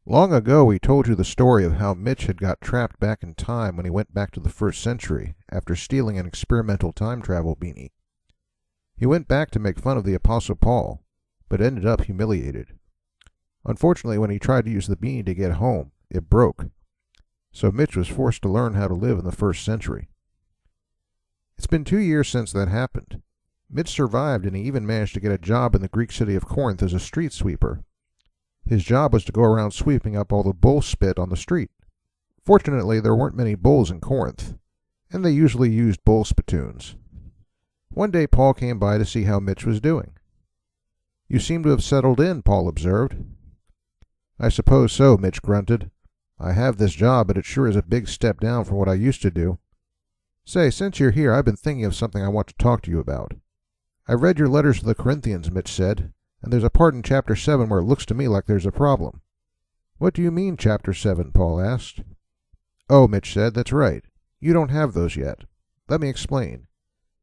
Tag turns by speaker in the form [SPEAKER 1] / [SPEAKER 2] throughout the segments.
[SPEAKER 1] Long ago we told you the story of how Mitch had got trapped back in time when he went back to the 1st century after stealing an experimental time travel beanie. He went back to make fun of the Apostle Paul, but ended up humiliated. Unfortunately, when he tried to use the beanie to get home, it broke, so Mitch was forced to learn how to live in the 1st century. It's been 2 years since that happened. Mitch survived, and he even managed to get a job in the Greek city of Corinth as a street sweeper. His job was to go around sweeping up all the bull spit on the street. Fortunately, there weren't many bulls in Corinth, and they usually used bull spittoons. One day Paul came by to see how Mitch was doing. "You seem to have settled in," Paul observed. "I suppose so," Mitch grunted. "I have this job, but it sure is a big step down from what I used to do. Say, since you're here, I've been thinking of something I want to talk to you about." "I read your letters to the Corinthians," Mitch said, "and there's a part in chapter 7 where it looks to me like there's a problem." "What do you mean, chapter 7? Paul asked. "Oh," Mitch said, "that's right. You don't have those yet. Let me explain.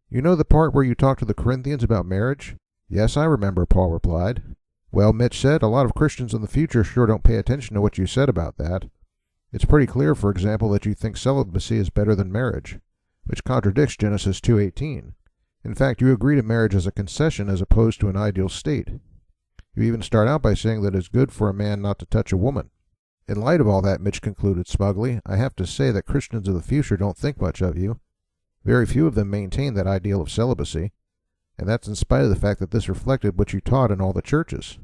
[SPEAKER 1] You know the part where you talk to the Corinthians about marriage?" "Yes, I remember," Paul replied. "Well," Mitch said, "a lot of Christians in the future sure don't pay attention to what you said about that. It's pretty clear, for example, that you think celibacy is better than marriage, which contradicts Genesis 2:18. In fact, you agree to marriage as a concession as opposed to an ideal state. You even start out by saying that it's good for a man not to touch a woman. In light of all that," Mitch concluded smugly, "I have to say that Christians of the future don't think much of you. Very few of them maintain that ideal of celibacy, and that's in spite of the fact that this reflected what you taught in all the churches."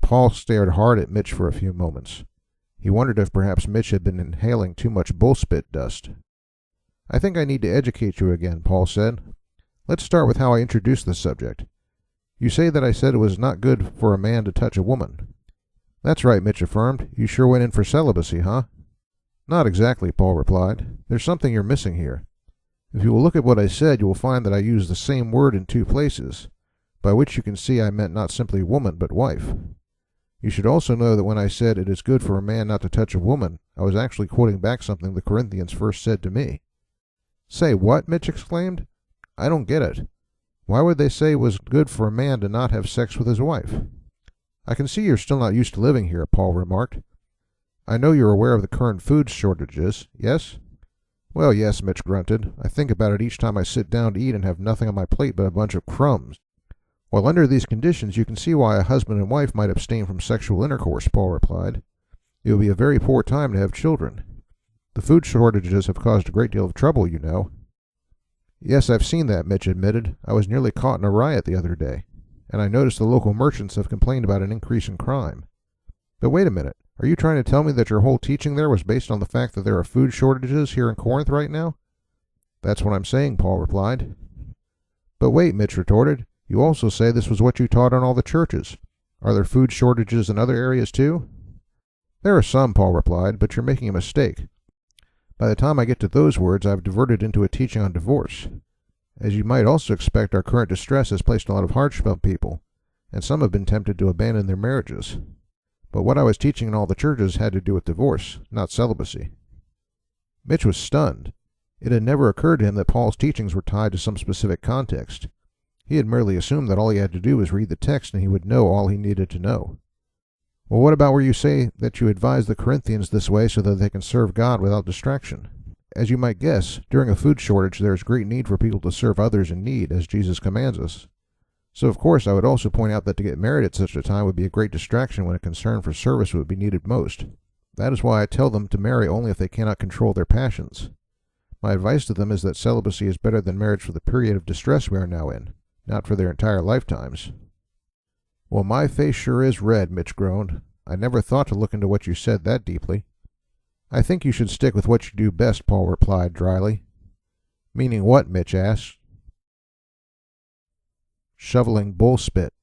[SPEAKER 1] Paul stared hard at Mitch for a few moments. He wondered if perhaps Mitch had been inhaling too much bullspit dust. "I think I need to educate you again," Paul said. "Let's start with how I introduced the subject. You say that I said it was not good for a man to touch a woman." "That's right," Mitch affirmed. "You sure went in for celibacy, huh?" "Not exactly," Paul replied. "There's something you're missing here. If you will look at what I said, you will find that I used the same word in 2 places, by which you can see I meant not simply woman, but wife. You should also know that when I said it is good for a man not to touch a woman, I was actually quoting back something the Corinthians first said to me." "Say what?" Mitch exclaimed. "I don't get it. Why would they say it was good for a man to not have sex with his wife?" "I can see you're still not used to living here," Paul remarked. "I know you're aware of the current food shortages, yes?" "Well, yes," Mitch grunted. "I think about it each time I sit down to eat and have nothing on my plate but a bunch of crumbs." "Well, under these conditions, you can see why a husband and wife might abstain from sexual intercourse," Paul replied. "It would be a very poor time to have children. The food shortages have caused a great deal of trouble, you know." "Yes, I've seen that," Mitch admitted. "I was nearly caught in a riot the other day, and I noticed the local merchants have complained about an increase in crime. But wait a minute. Are you trying to tell me that your whole teaching there was based on the fact that there are food shortages here in Corinth right now?" "That's what I'm saying," Paul replied. "But wait," Mitch retorted. "You also say this was what you taught in all the churches. Are there food shortages in other areas too?" "There are some," Paul replied, "but you're making a mistake. By the time I get to those words, I've diverted into a teaching on divorce. As you might also expect, our current distress has placed a lot of hardship on people, and some have been tempted to abandon their marriages. But what I was teaching in all the churches had to do with divorce, not celibacy." Mitch was stunned. It had never occurred to him that Paul's teachings were tied to some specific context. He had merely assumed that all he had to do was read the text and he would know all he needed to know. "Well, what about where you say that you advise the Corinthians this way so that they can serve God without distraction? As you might guess, during a food shortage there is great need for people to serve others in need, as Jesus commands us. So of course I would also point out that to get married at such a time would be a great distraction when a concern for service would be needed most. That is why I tell them to marry only if they cannot control their passions. My advice to them is that celibacy is better than marriage for the period of distress we are now in, not for their entire lifetimes." "Well, my face sure is red," Mitch groaned. "I never thought to look into what you said that deeply." "I think you should stick with what you do best," Paul replied dryly. "Meaning what?" Mitch asked. "Shoveling bull spit."